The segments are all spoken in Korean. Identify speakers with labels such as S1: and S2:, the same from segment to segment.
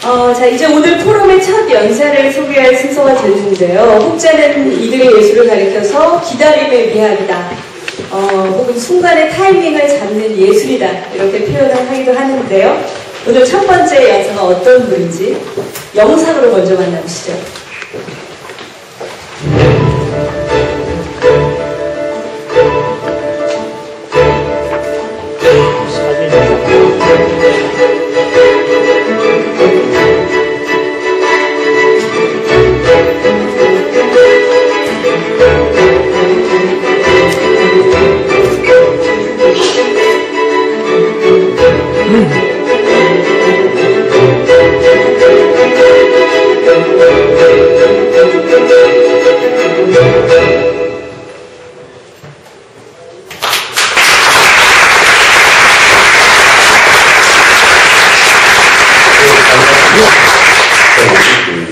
S1: 자, 이제 오늘 포럼의 첫 연사를 소개할 순서가 되는데요. 혹자는 이들의 예술을 가리켜서 기다림의 미학이다. 혹은 순간의 타이밍을 잡는 예술이다. 이렇게 표현을 하기도 하는데요. 오늘 첫 번째 연사가 어떤 분인지 영상으로 먼저 만나보시죠.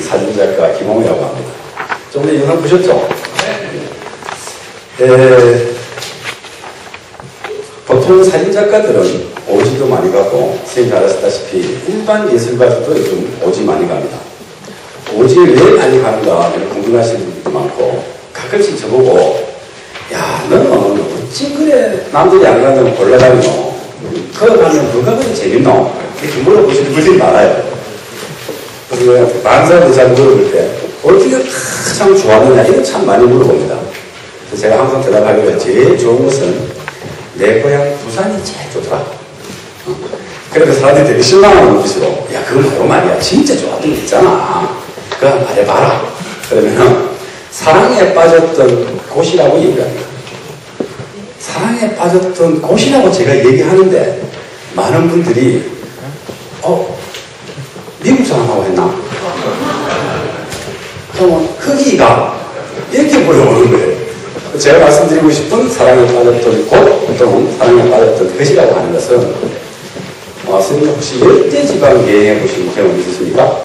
S2: 사진작가 김홍이라고 합니다. 좀 전에 영상 보셨죠? 보통 사진작가들은 오지도 많이 가고 선생님이 알았다시피 일반 예술가들도 요즘 오지 많이 갑니다. 오지를 왜 많이 가는가 궁금하시는 분들도 많고 가끔씩 저보고 야 너는 어찌 그래 남들이 안 가면 골라다니노 걸어가면 누가 그리 재밌노 이렇게 물어보시는 분들이 많아요. 그래서 다른 사람들 잘 물어볼 때 어떻게 참 좋았느냐 이거 참 많이 물어봅니다. 그래서 제가 항상 대답하기로 제일 좋은 것은 내 고향 부산이 제일 좋더라. 그래서 사람들이 되게 실망하는 눈빛으로 야 그거 말고 말이야 진짜 좋았던 게 있잖아. 그거 말해봐라. 그러면 사랑에 빠졌던 곳이라고 얘기합니다. 사랑에 빠졌던 곳이라고 제가 얘기하는데 많은 분들이 미국 사람하고 했나? 그러면 거기가 이렇게 물어보는 거예요. 제가 말씀드리고 싶은 사랑에 빠졌던 곳 또는 사랑에 빠졌던 것이라고 하는 것은 선생님 혹시 열대지방 여행해 보신 경험 있으십니까?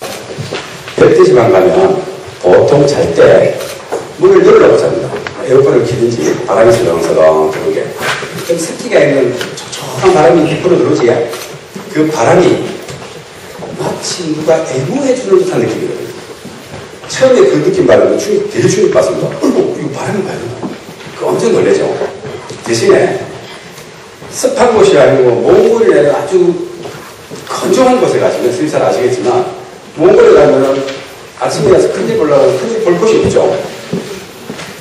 S2: 열대지방 가면 보통 잘 때 문을 열려고 잡니다. 에어컨을 키든지 바람이 서렁서렁 들어오게. 좀 습기가 있는 촉촉한 바람이 밑으로 들어오지. 그 바람이 마치 누가 애무해주는 듯한 느낌이거든요. 처음에 그 느낌 받으면 되게 충격받습니다. 어이구, 이거 바람이 봐야 된다. 그 엄청 놀라죠. 대신에 습한 곳이 아니고 몽골에 아주 건조한 곳에 가시면 선생님 잘 아시겠지만 몽골에 가면 아침에 가서 큰일 보려고 큰일 볼 곳이 없죠.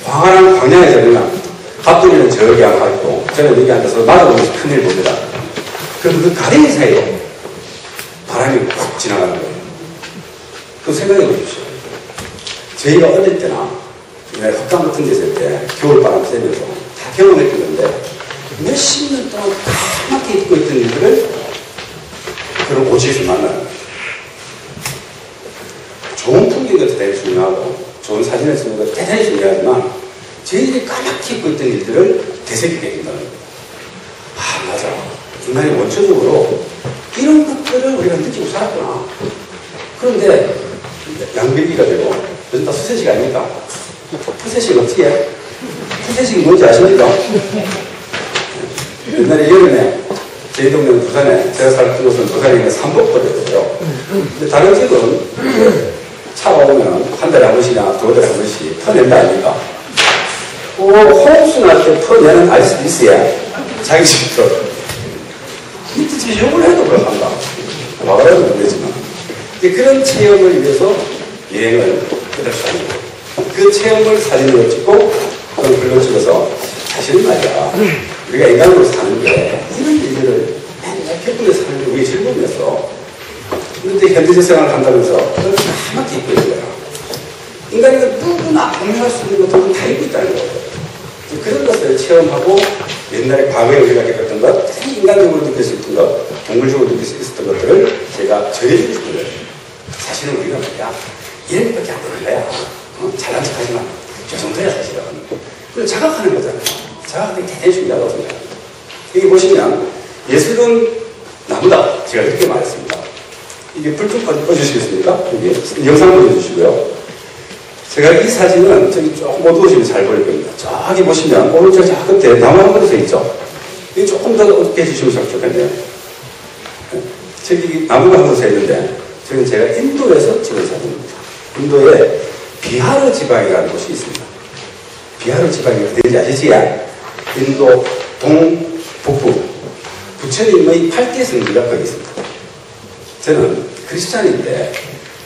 S2: 광활한 광야에서 그냥 갑돌이는 저기 앉아있고 저는 여기 앉아서 맞아보면서 큰일 봅니다. 그럼 그 가랭이 사이에 바람이 훅 지나가는 거예요. 그 생각해 보십시오. 저희가 어릴 때나 흑강 같은 데 있을 때 겨울바람 쐬면서 다 경험했던 건데 몇십 년 동안 까맣게 입고 있던 일들을 그런 오지에서 만나는 거예요. 좋은 풍경도 대단히 중요하고 좋은 사진을 찍는 것도 대단히 중요하지만 저희들이 까맣게 입고 있던 일들을 되새기게 된다는 겁니다. 맞아. 인간이 원초적으로 이런 것들을 우리가 느끼고 살았구나. 그런데 양배기가 되고 요즘 다 수세식 아닙니까? 푸세식 어떻게 해? 푸세식이 뭔지 아십니까? 옛날에 여름에 저희 동네는 부산에 제가 살던 곳은 부산에 있는 삼복도였어요. 근데 다른 집은 차가 오면 한 달에 한 번씩이나 두 달에 한 번씩 퍼낸다 아닙니까? 홍수 날 때 퍼내는 아이스도 있어야 자기 집도 밑에 집에 욕을 해도 그렇단다. 와그라도 모르겠지만 그런 체험을 위해서 여행을 해달라는 거예요. 그 체험을 사진으로 찍고 또는 글로 찍어서 사실은 말이야 우리가 인간으로 사는 게 이런 일들을 맨날 겪으면서 사는 게 우리의 즐거움이었어. 그런데 현대적 생활을 한다면서 그걸 까맣게 입고 있는 거야. 인간이 누구나 공유할 수 있는 것들은 다 입고 있다는 거예요. 그런 것을 체험하고 옛날에 과거에 우리가 겪었던 것, 인간적으로 느낄 수 있던 것, 동물적으로 느낄 수 있었던 것들을 제가 전해주고 싶은 거예요. 사실은 우리가 말이야 이런 것밖에 안 되는 거야. 잘난 척 하지만 저 정도야 사실은. 그걸 자각하는 거잖아요. 자각하는 게 대단히 중요하다고 생각합니다. 여기 보시면 예술은 나무다. 제가 이렇게 말했습니다. 이게 불 좀 꺼주시겠습니까? 여기 영상 보여주시고요. 제가 이 사진은 저기 조금 어두워지면 잘 보일 겁니다. 저기 보시면 오른쪽 저 끝에 나무 한 그릇에 있죠. 이게 조금 더 어둡게 해주시면 좋겠는데 저기 나무가 한 그릇에 있는데 저는 제가 인도에서 찍은 사진입니다. 인도에 비하르 지방이라는 곳이 있습니다. 비하르 지방이 어딘지 아시지? 인도 동북부 부처님의 8대 성지가 거기 있습니다. 저는 크리스찬인데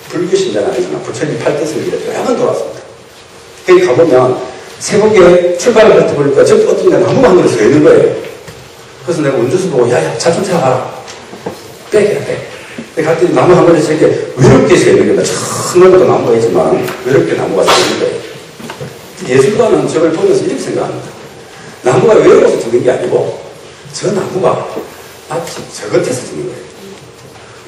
S2: 불교 신자는 아니지만 부처님 8대 성지를 여러 번 돌았습니다. 거기 가보면 새벽에 출발을 할 때 보니까 저 어떤 데 나무가 한 그릇 서 있는 거예요. 그래서 내가 운전수 보고 야야 차 좀 세워봐라. 빼게 빼. 내가 갔더니 나무 한 그릇 이렇게 외롭게 서 있는 겁니다. 정말도 나무가 있지만 외롭게 나무가 서 있는 거예요. 예술가는 저걸 보면서 이렇게 생각합니다. 나무가 외로워서 죽는 게 아니고 저 나무가 마치 저 겉에서 죽는 거예요.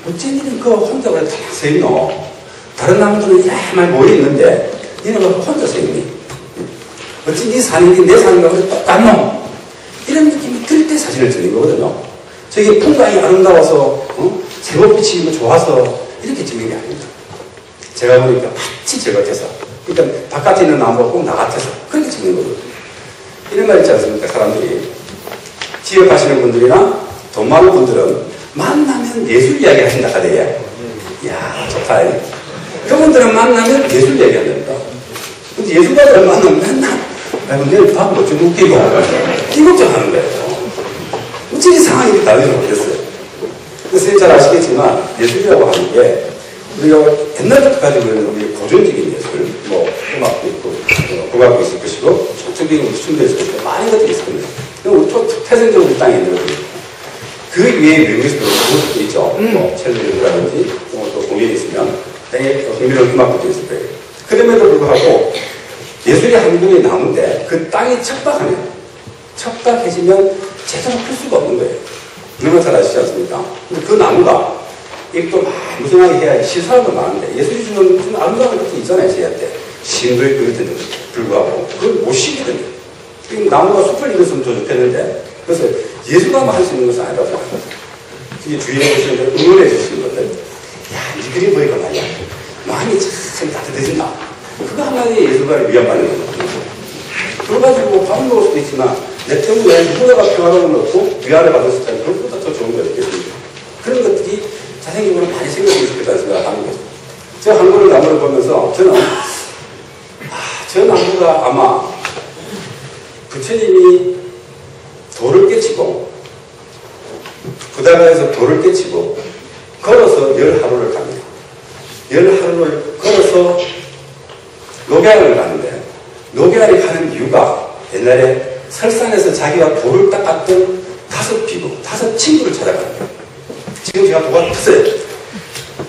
S2: 어쩐 일은 그 혼자 그래 다 서 있노? 다른 나무들은 많이 모여 있는데 니는 왜 혼자 서 있니? 어쩐 니 사는 게 내 사는 거하고 똑같노? 이런 느낌이 들 때 사진을 찍는 거거든요. 저게 풍광이 아름다워서 제목빛이 좋아서 이렇게 찍는 게 아닙니다. 제가 보니까 마치 저 겉에서 그러니까 바깥에 있는 나무가 꼭 나 같아서 그렇게 찍는 거거든요. 이런 말 있지 않습니까? 사람들이 지역 가시는 분들이나 돈 많은 분들은 만나면 예술 이야기 하신다 하대요. 이야 좋다. 그분들은 만나면 예술 이야기 한답니다. 근데 예술가들은 만나면 맨날 내일 밥 뭐 좀 웃기고 이 걱정하는 거예요. 어찌 상황이 다르지 모르겠어요. 그래서 잘 아시겠지만 예술이라고 하는 게 우리가 옛날부터 가지고 있는 우리 고전적인 예술, 뭐 음악도 있고 국악도 있을 것이고 촉적인 춤도 있을 것이고 많은 것들이 있을 겁니다. 우리 태생적으로 땅에 있는 것들이 그 위에 외국에서도 그것도 있죠. 뭐 첼로 연주라든지 또 공연이 있으면 땅에 흥미로운 음악도 있을 거예요. 그럼에도 불구하고 예술이 한국에 나오는데 그 땅이 척박해지면 제대로 클 수가 없는 거예요. 너무 잘 아시지 않습니까? 근데 그 나무가 또 무성하게 해야 시사하고 많은데 예술이 주는 좀 아름다운 것도 있잖아요. 제한테 신도 있고 이랬는데 불구하고 그걸 못 쉬거든요. 나무가 숲을 이뤘으면 더 좋겠는데 그래서 예술가만 할 수 있는 것은 아니라고 생각합니다. 그게 주위에 보시는 분 응원해 주시는 것들 야, 이 그림 보니까 말이야 마음이 참 따뜻해진다. 그거 하나의 예술가를 위안받는 거거든요. 그거 가지고 밥을 먹을 수도 있지만 내 때문에 누구나가 평화로움을 얻고 위안을 받을 수 있다면 그것보다 더 좋은 거 있겠습니까? 그런 것들이 자생적으로 많이 생겼으면 좋겠다는 생각을 하는 거죠. 제가 한국의 나무를 보면서 저는 저 나무가 아마 부처님이 돌을 깨치고 부다가에서 돌을 깨치고 걸어서 10하루를 갑니다. 10하루를 걸어서 녹양을 가는데 녹양을 가는 이유가 옛날에 설산에서 자기가 돌을 닦았던 5 친구를 찾아가는 거예요. 지금 제가 도가 터져요.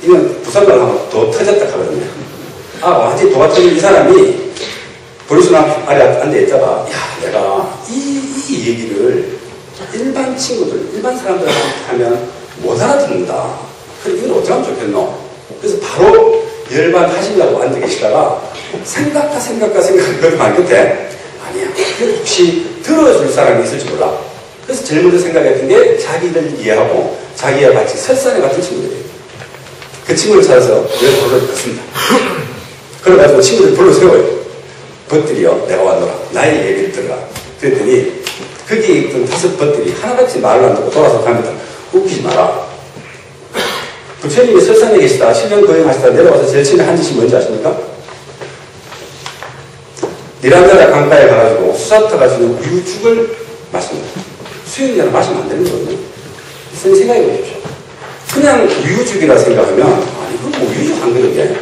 S2: 이건 부산말로 하면 도 터졌다 하거든요. 완전히 도가 터진 이 사람이 보리수 나무 아래 앉아있다가 야 내가 이 얘기를 일반 친구들 일반 사람들한테 하면 못 알아듣는다. 그럼 이건 어떻게 하면 좋겠노? 그래서 바로 열반하시려고 앉아 계시다가 생각과 그것만 끝에 아니야. 혹시 들어줄 사람이 있을지 몰라. 그래서 제일 먼저 생각했던 게 자기를 이해하고 자기와 같이 설산에 같은 친구들이에요. 그 친구를 찾아서 열도를 걷습니다. 그래가지고 친구들 불러 세워요. 벗들이요 내가 왔노라. 나의 얘기를 들어라. 그랬더니 거기에 있던 5 벗들이 하나같이 말을 안 듣고 돌아서 갑니다. 웃기지 마라. 부처님이 설산에 계시다 7년 거행하시다 내려와서 제일 처음에 한 짓이 뭔지 아십니까? 니란다라 강가에 가가지고 수사타 가지고 우유죽을 마십니다. 수영자는 마시면 안 되는 거거든요. 선생님 생각해 보십시오. 그냥 우유죽이라 생각하면 아니 그럼 뭐 우유죽 한 그릇에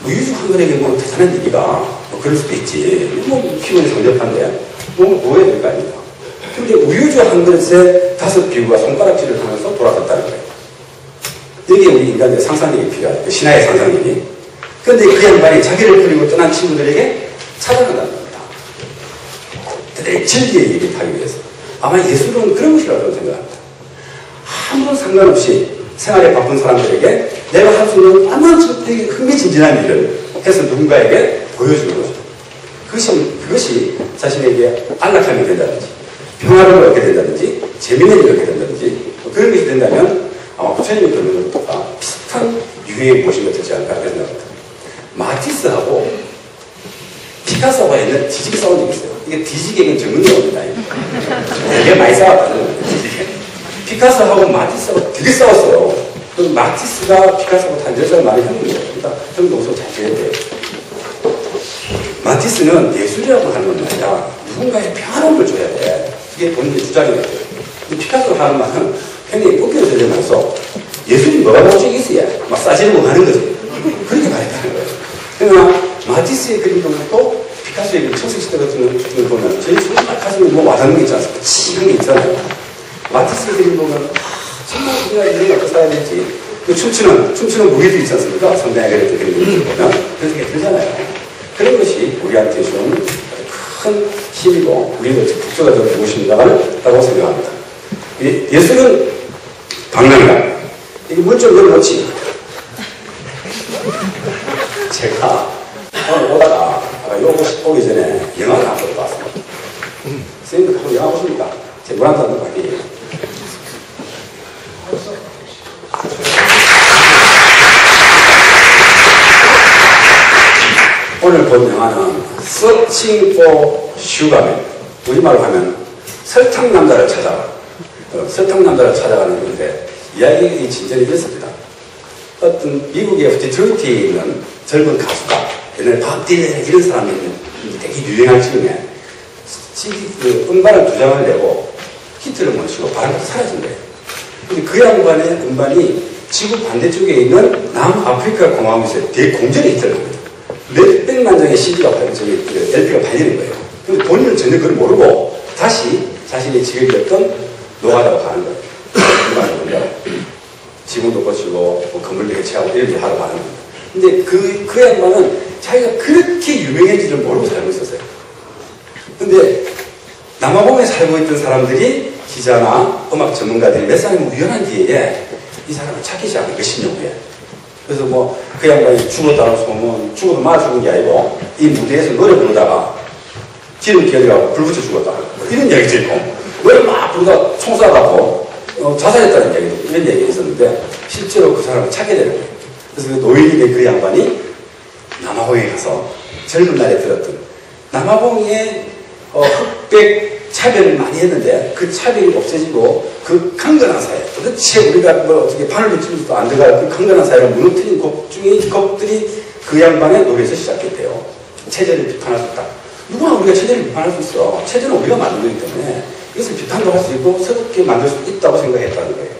S2: 우유죽 한 그릇에 뭐 대단한 얘기가 뭐 그럴 수도 있지. 뭐 기분이 성접한데 뭐 해야 될 거 아닙니까? 근데 우유죽 한 그릇에 5 비구가 손가락질을 하면서 돌아갔다는 거예요. 여기 우리 인간의 상상력이 필요하죠. 신화의 상상력이. 그런데 그 양반이 자기를 버리고 떠난 친구들에게 찾아간다는 겁니다. 대단히 진리의 얘기를 하기 위해서. 아마 예술은 그런 것이라고 생각합니다. 아무런 상관없이 생활에 바쁜 사람들에게 내가 할 수 있는 아무런 되게 흥미진진한 일을 해서 누군가에게 보여주는 거죠. 그것이 자신에게 안락함이 된다든지 평화를 얻게 된다든지 재미있는 일을 얻게 된다든지 그런 것이 된다면 아마 부처님이 그러는 것과 비슷한 유해의 무엇인가 되지 않을까 생각합니다. 마티스하고 피카소가 옛날에 뒤지게 싸운 적이 있어요. 이게 뒤지게는 전문용어입니다. 되게 많이 싸웠거든요. 피카소하고 마티스하고 되게 싸웠어요. 그 마티스가 피카소보다 한 10살 많이 형입니다. 그러니까 형도 엄청 잘 지내야 돼요. 마티스는 예술이라고 하는 건 말이야. 누군가의 평화로움을 줘야 돼. 그게 본인의 주장이에요. 근데 피카소가 하는 말은 굉장히 꺾여서 되면서 예술이 뭐가 나오지 있어야 막 싸지르고 하는 거지. 그렇게 말했다는 거예요. 그러나 마티스의 그림 보면 또 피카소의 그림, 청색시대 같은 걸 보면 제일 가슴에 뭐 와닿는 게 있지 않습니까? 치는 게 있잖아요. 마티스의 그림 보면 정말 우리가 이런 걸 어떻게 살아야 될지 그 춤추는 무기도 있지 않습니까? 성당에 그랬던 그림을 보면 그런 생각이 들잖아요. 그런 것이 우리한테 좀 큰 힘이고 우리도 국조가 되어 무엇인가라고 생각합니다. 예술은 방랑이다. 이게 물좀 열어놓지. 제가 오늘 오다가 오기 전에 영화를 한 번 봤습니다. 선생님들 한번 영화 보십니까? 제 물 한 잔 넣고 할게요. 오늘 본 영화는 Searching for Sugarman. 우리말로 하면 설탕 남자를 찾아가. 설탕 남자를 찾아가는 건데 이야기 진전이 이렇습니다. 어떤 미국의 디트로이트에 있는 젊은 가수가 옛날에 밥 딜런 이런 사람이 되게 유행할 즈음에 음반을 2장을 내고 히트를 못 치고 바람이 사라진 거예요. 근데 그 양반의 음반이 지구 반대쪽에 있는 남아프리카 공화국에서 대공전의 히트를 합니다. 몇백만 장의 CD가 LP가 팔리는 거예요. 근데 본인은 전혀 그걸 모르고 다시 자신의 직업이었던 노가다로 가는 거예요. 지붕도 고치고 뭐 건물도 해체하고 이런 일 하러 가는 거예요. 근데 그 양반은 자기가 그렇게 유명해지를 모르고 살고 있었어요. 근데 남아공에 살고 있던 사람들이 기자나 음악 전문가들이 몇 사람이 우연한 기회에 이 사람을 찾기 시작한 거 10년 후에. 그래서 뭐 그 양반이 죽었다는 소문, 죽어도 맞아 죽은 게 아니고 이 무대에서 노래 부르다가 기름 기어가고 불 붙여 죽었다. 이런 이야기도 있고 노래 막 부르다가 총 쏴갖고 자살했다는 이야기도 이런 얘기가 있었는데 실제로 그 사람을 찾게 되는 거예요. 그래서 그 노인이 된 그 양반이 남아공에 가서 젊은 날에 들었던 남아공의 흑백 차별을 많이 했는데 그 차별이 없어지고 그 강건한 사회 도대체 우리가 뭐 어떻게 바늘도 찔러도 안 들어갈 그 강건한 사회를 무너뜨린 곡 중에 곡들이 그 양반의 노래에서 시작했대요. 체제를 비판할 수 있다. 누구나 우리가 체제를 비판할 수 있어. 체제는 우리가 만든 거기 때문에 이것을 비판도 할 수 있고 새롭게 만들 수 있다고 생각했다는 거예요.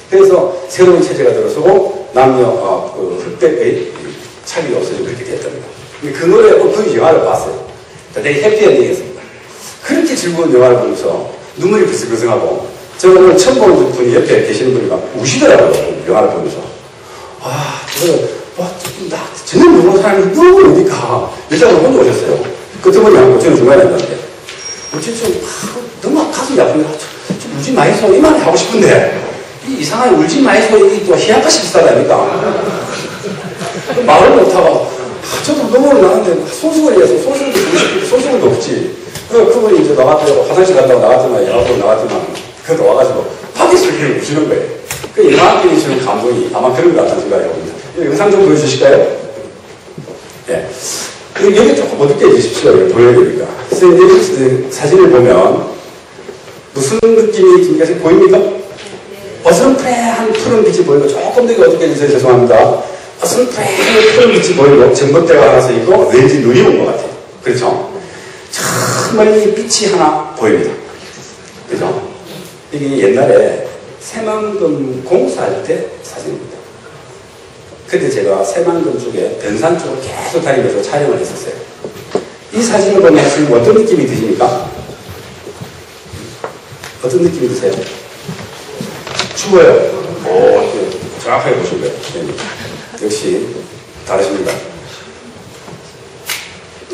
S2: 그래서 새로운 체제가 들어서고 남녀 흑백의 차별이 없어지고 그렇게 됐답니다. 그 노래 그 영화를 봤어요. 되게 해피엔딩이었습니다. 그렇게 즐거운 영화를 보면서 눈물이 불쑥불쑥하고 제가 오늘 처음 보는 분이 옆에 계시는 분이 막 우시더라고요. 영화를 보면서. 나 전혀 모르는 사람이 너무 오니까 여자분 혼자 오셨어요. 끝에 양고 저는 중간에 앉았는데 진짜 너무 가슴이 아프니까 좀 울지 마이소 이만해 하고 싶은데 이상하게 울지 마이소 이게 또 희한같이 비슷하다니까. 말을 못하고 저도 눈물이 나는데 소식을 해서 소식은 없지. 그분이 이제 나갔다고 화장실 간다고 나갔지만 영화보고 나갔지만 그래도 와가지고 밖에서 그냥 우시는 거예요. 그 영화학교에 주는 감동이 아마 그런 것 같다는 생각이 듭니다. 영상 좀 보여주실까요? 예. 여기 조금 어둡게 해주십시오. 보여드리니까. 선생님 사진을 보면 무슨 느낌이 듭니까? 보입니까? 어스름프레한 푸른 빛이 보이고 조금 더 어둡게 해주세요. 죄송합니다. 어스름프레한 푸른 빛이 보이고 전봇대가 하나 서 있고 왠지 눈이 온 것 같아요. 그렇죠? 저 멀리 빛이 하나 보입니다. 그죠? 이게 옛날에 새만금 공사할 때 사진입니다. 그때 제가 새만금 쪽에 변산 쪽을 계속 다니면서 촬영을 했었어요. 이 사진을 보면 지금 어떤 느낌이 드십니까? 어떤 느낌이 드세요? 추워요. 정확하게 보신 거예요. 네. 역시 다르십니다.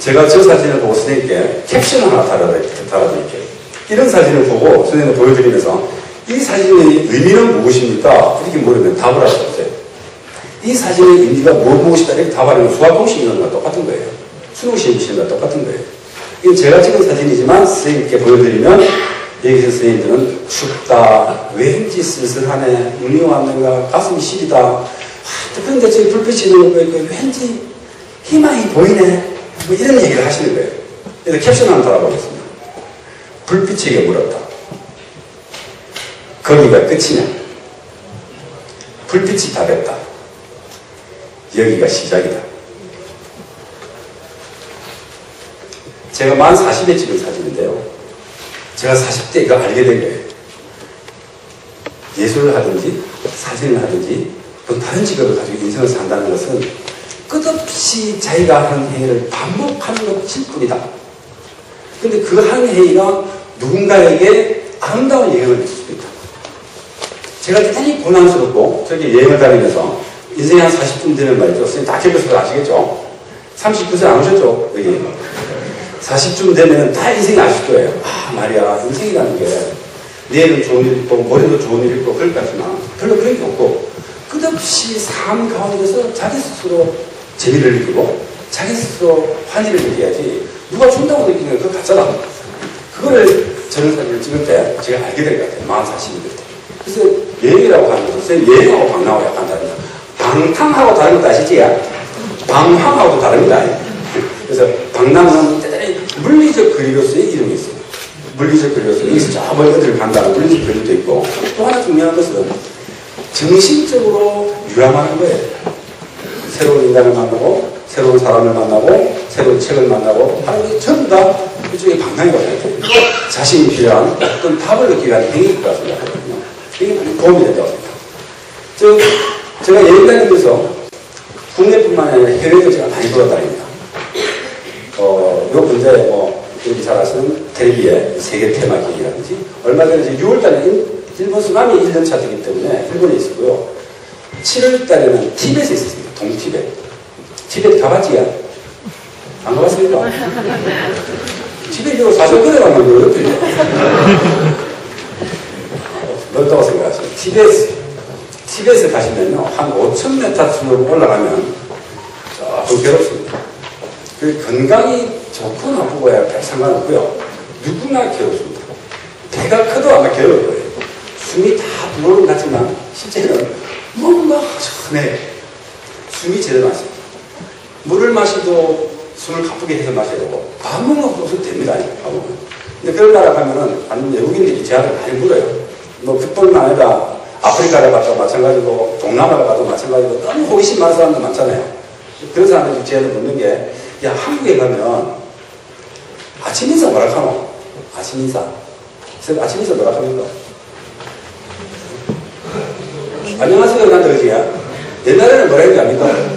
S2: 제가 저 사진을 보고 선생님께 캡션을 하나 달아드릴게요. 이런 사진을 보고 선생님을 보여드리면서 이 사진의 의미는 무엇입니까? 이렇게 물으면 답을 할 수 없어요. 이 사진의 의미가 무엇이다 이렇게 답하는 건 수학 공식이라는 거랑 똑같은 거예요. 수능 시험 시험과 똑같은 거예요. 이건 제가 찍은 사진이지만 선생님께 보여드리면 여기서 선생님들은 춥다, 왠지 쓸쓸하네, 눈이 왔는가, 가슴이 시리다, 그런데 저기 불빛이 있는 거 보니까 왠지 희망이 보이네. 뭐 이런 얘기를 하시는 거예요. 그래서 캡션 한번 달아보겠습니다. 불빛에게 물었다. 거기가 끝이냐? 불빛이 다 됐다. 여기가 시작이다. 제가 만 40에 찍은 사진인데요. 제가 40대 이거 알게 된 거예요. 예술을 하든지 사진을 하든지 또 다른 직업을 가지고 인생을 산다는 것은 끝없이 자기가 하는 행위를 반복하는 것일 뿐이다. 근데 그 한 행위가 누군가에게 아름다운 영향을 미칠 수 있다. 제가 대단히 고난스럽고 저기 여행을 다니면서 인생이 한 40분 되면 말이죠. 선생님 다 겪어서 아시겠죠? 39세 안 오셨죠? 여기. 40쯤 되면 다 인생이 아실 거예요. 아, 말이야. 인생이라는 게 내일은 좋은 일 있고 모레도 좋은 일 있고 그럴 것 같지만 별로 그런 게 없고 끝없이 삶 가운데서 자기 스스로 재미를 느끼고 자기 스스로 환희를 느껴야지 누가 준다고 느끼는 건 그거 같잖아. 그거를 저런 사진을 찍을 때 제가 알게 될 것 같아요. 40이 될 때. 그래서 여행이라고 하면서 선생님 여행하고 방랑하고 약간 다릅니다. 방탕하고 다른 거 아시지? 방황하고 다릅니다. 그래서 방랑은 대단히 물리적 거리로서의 이름이 있어요. 물리적 거리로서 여기서 저 멀리 어디를 간다는 물리적 거리도 있고 또 하나 중요한 것은 정신적으로 유람하는 거예요. 새로운 인간을 만나고 새로운 사람을 만나고 새로운 책을 만나고 하는 게 전부 다 그쪽에 방향이거든요. 자신이 필요한 어떤 답을 느끼기 위한 행위일 거라고 생각하거든요. 이게 많이 도움이 된다고 생각합니다. 제가 여행 다니면서 국내뿐만 아니라 해외도 제가 많이 돌아다닙니다. 요 문제 여기 잘 아시는 텔레비의 세계 테마기라든지 얼마 전에 6월달에 일본 쓰나미 1년차 되기 때문에 일본에 있었고요. 7월달에는 티벳에 있었습니다. 동티벳. 티벳 가봤지야? 안 가봤습니까? 티벳이고 사실 그래 가면 어렵거든요. 넓다고 생각하시죠. 티벳에 가시면요. 한 5,000m쯤으로 올라가면 조금 괴롭습니다. 그 건강이 좋고 나쁘고야 별 상관없고요. 누구나 괴롭습니다. 배가 커도 아마 괴로울 거예요. 숨이 다 들어오는 것 같지만 실제는 뭔가 전에 숨이 제대로 안 씁니다. 물을 마셔도 숨을 가쁘게 해서 마셔야 되고 밥 먹는 것도 없어도 됩니다. 밥은. 근데 그런 나라 가면은 외국인들이 제한을 많이 물어요. 그뿐만 아니라 아프리카를 가도 마찬가지고 동남아를 가도 마찬가지고 너무 호기심 많은 사람도 많잖아요. 그런 사람들이 제한을 묻는 게 야, 한국에 가면 아침 인사 뭐라 하노? 아침 인사. 아침 인사 뭐라 합니까? 안녕하세요. 난다 그지? 옛날에는 뭐라 했는지 압니까?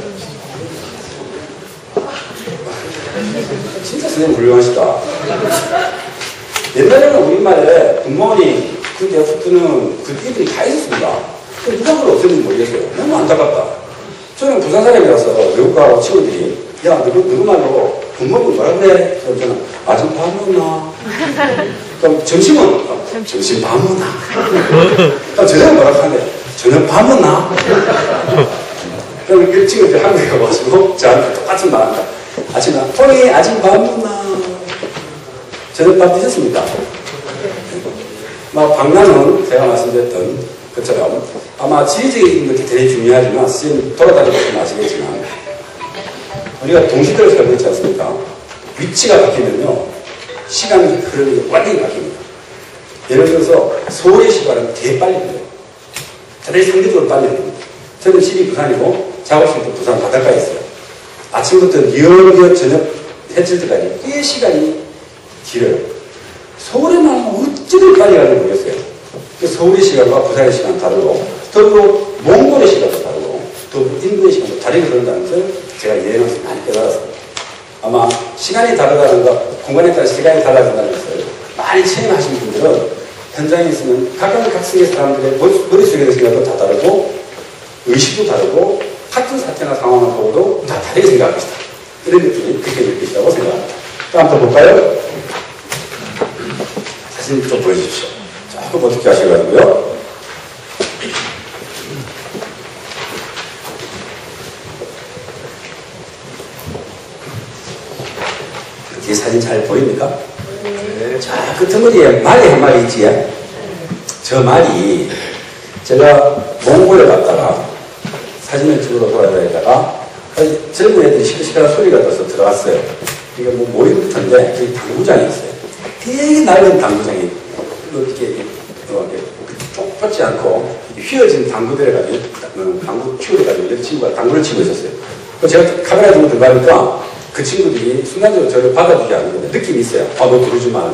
S2: 진짜 선생님 훌륭하시다. 옛날에는 우리말에 굿모닝, 그 데프트는 그 이들이 다 있었습니다. 누가 그걸 없었는지 모르겠어요. 너무 안타깝다. 저는 부산 사람이라서 외국 가고 친구들이 야, 누구 말로 굿모닝 뭐라 그래? 그럼 저는 아침 밥 먹나? 그럼 점심은? 점심 밥 먹나? 그럼 저녁은 뭐라 하는데? 저녁 밥 먹나? 그럼 그 친구들이 한국에 가가지고 저한테 똑같은 말 한다. 아침에 토니 아침 밥 먹나? 저녁 밥 드셨습니까? 방랑은 제가 말씀드렸던 것처럼 아마 지리적인 것이 되게 중요하지만 선생님 돌아다니면서 아시겠지만 우리가 동시대를 살고 있지 않습니까? 위치가 바뀌면요 시간이 흐르는 게 완전히 바뀝니다. 예를 들어서 서울의 시간은 되게 빨리 흘러요. 대단히 상대적으로 빨리 흘립니다. 저는 집이 부산이고 작업실도 부산 바닷가에 있어요. 아침부터 연겨 저녁 해질 때까지 꽤 시간이 길어요. 서울에만 어찌들 빨리 가는지 모르겠어요. 서울의 시간과 부산의 시간 다르고 또 몽골의 시간도 다르고 또 인도의 시간도 다르게 흐른다는 것을 제가 여행하면서 많이 깨달았습니다. 아마 시간이 다르다는 것, 공간에 따라 시간이 달라진다는 것을 많이 체험하신 분들은 현장에 있으면 각각 각성의 사람들의 머릿속에 생각도 다 다르고 의식도 다르고 같은 사태나 상황을 보고도 다 다르게 생각할 것이다. 이런 것들이 그렇게 느끼시다고 생각합니다. 또 한번 볼까요? 사진 좀 보여주십시오. 조금 어떻게 하셔가지고요. 이 사진 잘 보입니까? 네. 자, 끄트머리에 말이 한 마리 있지? 저 말이 제가 몽골에 갔다가 사진을 찍으러 돌아다니다가 젊은 애들이 시끌시끌한 소리가 나서 들어갔어요. 이게 모임부터인데 저기 당구장이 있어요. 되게 넓은 당구장이 이렇게 쪽 뻗지 않고 휘어진 당구대를 가지고, 당구 큐를 가지고 친구가 당구를 치고 있었어요. 제가 카메라 들고 들어가니까 그 친구들이 순간적으로 저를 받아주지 않는데 느낌이 있어요. 너 들어오지 마.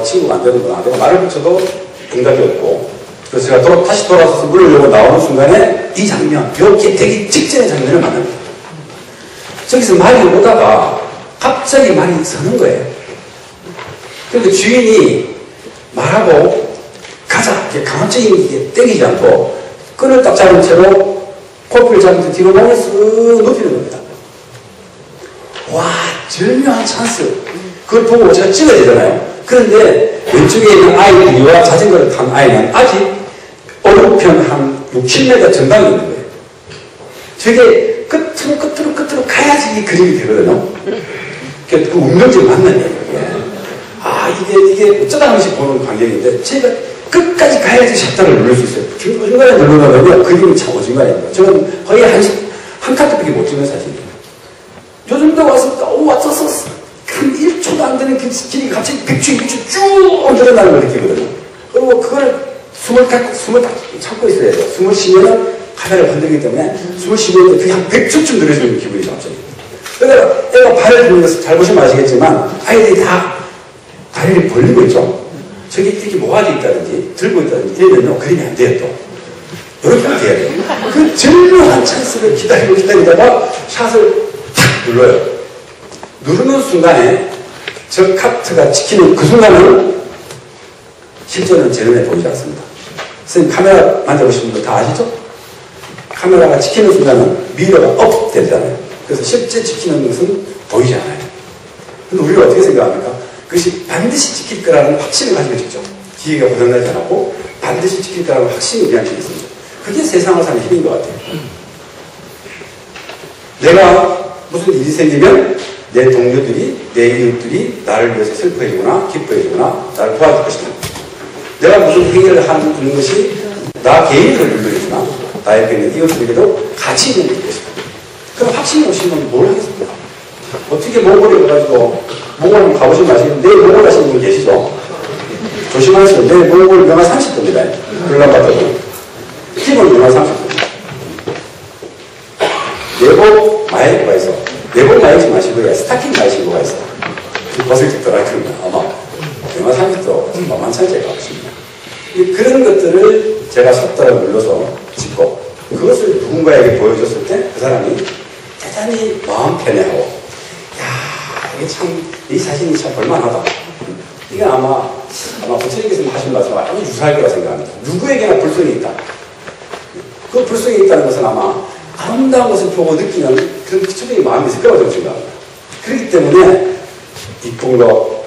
S2: 친구가 안 되는구나. 내가 말을 붙여도 응답이 없고. 그래서 제가 다시 돌아서서 물으려고 나오는 순간에 이 장면, 여기 되기 직전의 장면을 만납니다. 저기서 말이 오다가 갑자기 말이 서는 거예요. 그런데 주인이 말하고 가자! 이렇게 강압적인 게 땡기지 않고 끈을 딱 잡은 채로 코피를 잡은 채 뒤로 몸을 쓱 눕히는 겁니다. 와, 절묘한 찬스. 그걸 보고 제가 찍어야 되잖아요. 그런데 왼쪽에 있는 아이들과 자전거를 탄 아이는 아직 오른편 한 6, 7m 전방에 있는 거예요. 저게 끝으로 가야지 이 그림이 되거든요. 그 운명적 만남이에요. 이게 어쩌다 한 번씩 보는 광경인데 제가 끝까지 가야지 샷다를 누를 수 있어요. 중간에 누르면 그림이 참 어중간해요. 저는 거의 한 카트밖에 못 찍는 사진이에요. 요즘도 왔었어. 한 1초도 안 되는 그 길이 갑자기 100초, 2초 쭉 늘어나는 걸 느끼거든요. 그리고 그걸 숨을 딱 참고 있어야 돼요. 숨을 쉬면은 카메라를 건드리기 때문에 숨을 쉬면 그게 한 100초쯤 늘어지는 기분이죠, 갑자기. 그러니까 애가 발을 들면서 잘 보시면 아시겠지만 아이들이 다 다리를 벌리고 있죠. 저기 이렇게 모아져 있다든지 들고 있다든지 이러면요 그림이 안 돼요 또. 이렇게 안 돼야 돼요. 그 절묘한 찬스를 기다리다가 샷을 탁 눌러요. 누르는 순간에 저 카트가 찍히는 그 순간은 실제로는 제 눈에 보이지 않습니다. 선생님 카메라 만져보시는 분 다 아시죠? 카메라가 찍히는 순간은 미러가 업 되잖아요. 그래서 실제 찍히는 것은 보이지 않아요. 근데 우리가 어떻게 생각합니까? 그것이 반드시 찍힐 거라는 확신을 가지고 찍죠. 기회가 보장되지 않았고 반드시 찍힐 거라는 확신을 우리한테 있습니다. 그게 세상을 사는 힘인 것 같아요. 내가 무슨 일이 생기면 내 동료들이, 내 이웃들이 나를 위해서 슬퍼해주거나 기뻐해주거나 나를 도와줄 것이다. 내가 무슨 행위를 하는 것이 나 개인을 물들이거나 나의 있는 이웃들에게도 같이 있는 것이다. 그럼 확신이 오시면 뭘 하겠습니까? 어떻게 몽골에 가가지고 몽골 가보신 분 아시는데 내일 몽골 가시는 분 계시죠? 조심하시면 내일 몽골 영하 30도입니다. 울란바토르 기본 영하 30도입니다. 내복 마이크가 있어. 내복 마이크 마시고요. 스타킹 마시고가 있어. 벗을 찍더라 그러면 아마 영하 30도 만만치 않게 가보십니다. 그런 것들을 제가 샷다를 눌러서 찍고 그것을 누군가에게 보여줬을 때 그 사람이 대단히 마음 편해하고 이게 참, 이 사진이 참 볼만하다. 이게 아마 부처님께서 하신 말씀과 아주 유사할 거라 생각합니다. 누구에게나 불성이 있다. 그 불성이 있다는 것은 아마 아름다운 것을 보고 느끼는 그런 기초적인 마음이 있을 거라고 저는 생각합니다. 그렇기 때문에 이쁜 거,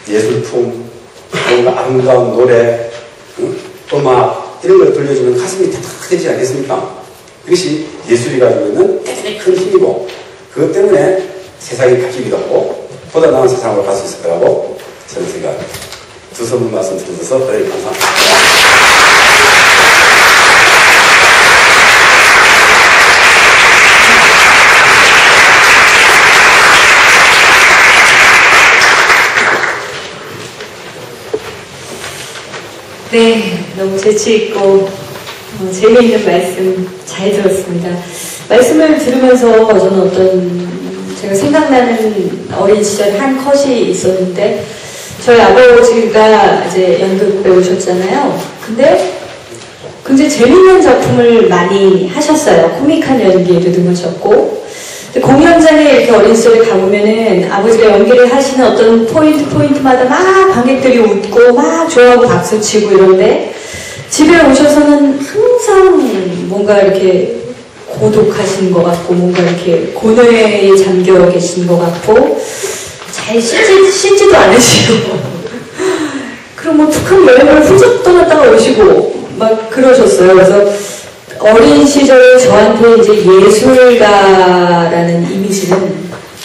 S2: 예술품, 뭔가 아름다운 노래, 음악 이런 걸 들려주면 가슴이 따뜻해지지 않겠습니까? 그것이 예술이 가지고 있는 대단히 큰 힘이고 그것 때문에 세상이 바뀌기도 하고 보다 나은 세상으로 갈 수 있을 거라고 저는 생각합니다. 두 선분 말씀 들으셔서 다들 감사합니다.
S1: 네, 너무 재치있고 재미있는 말씀 잘 들었습니다. 말씀을 들으면서 저는 어떤 제가 생각나는 어린 시절 한 컷이 있었는데 저희 아버지가 이제 연극 배우셨잖아요. 근데 굉장히 재미있는 작품을 많이 하셨어요. 코믹한 연기에도 등하셨고 공연장에 이렇게 어린 시절에 가보면은 아버지가 연기를 하시는 어떤 포인트마다 막 관객들이 웃고 막 좋아하고 박수치고 이런데 집에 오셔서는 항상 뭔가 이렇게 고독하신 것 같고 뭔가 이렇게 고뇌에 잠겨 계신 것 같고 잘 씻지도 않으시고 그럼 뭐 툭한 여행을 훌쩍 떠났다가 오시고 막 그러셨어요. 그래서 어린 시절에 저한테 이제 예술가라는 이미지는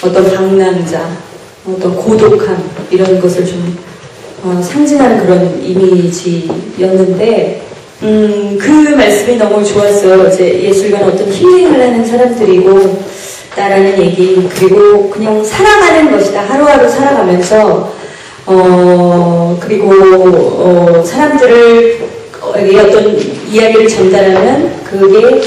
S1: 어떤 방랑자, 어떤 고독함 이런 것을 좀 상징하는 그런 이미지였는데 그 말씀이 너무 좋았어요. 이제 예술가는 어떤 힐링을 하는 사람들이고 다라는 얘기 그리고 그냥 살아가는 것이다. 하루하루 살아가면서 그리고 사람들을 어떤 이야기를 전달하면 그게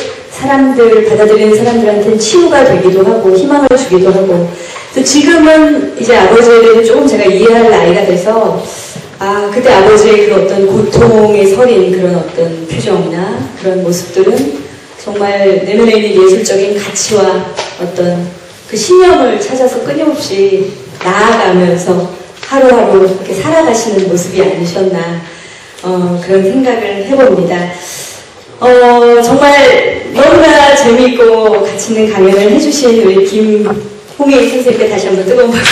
S1: 받아들이는 사람들한테는 치유가 되기도 하고 희망을 주기도 하고. 그래서 지금은 이제 아버지를 조금 제가 이해할 나이가 돼서 그때 아버지의 그 어떤 고통에 서린 그런 어떤 표정이나 그런 모습들은 정말 내면에 있는 예술적인 가치와 어떤 그 신념을 찾아서 끊임없이 나아가면서 하루하루 이렇게 살아가시는 모습이 아니셨나 그런 생각을 해봅니다. 정말 너무나 재미있고 가치 있는 강연을 해주신 우리 김홍희 선생님께 다시 한번 뜨거운 박수.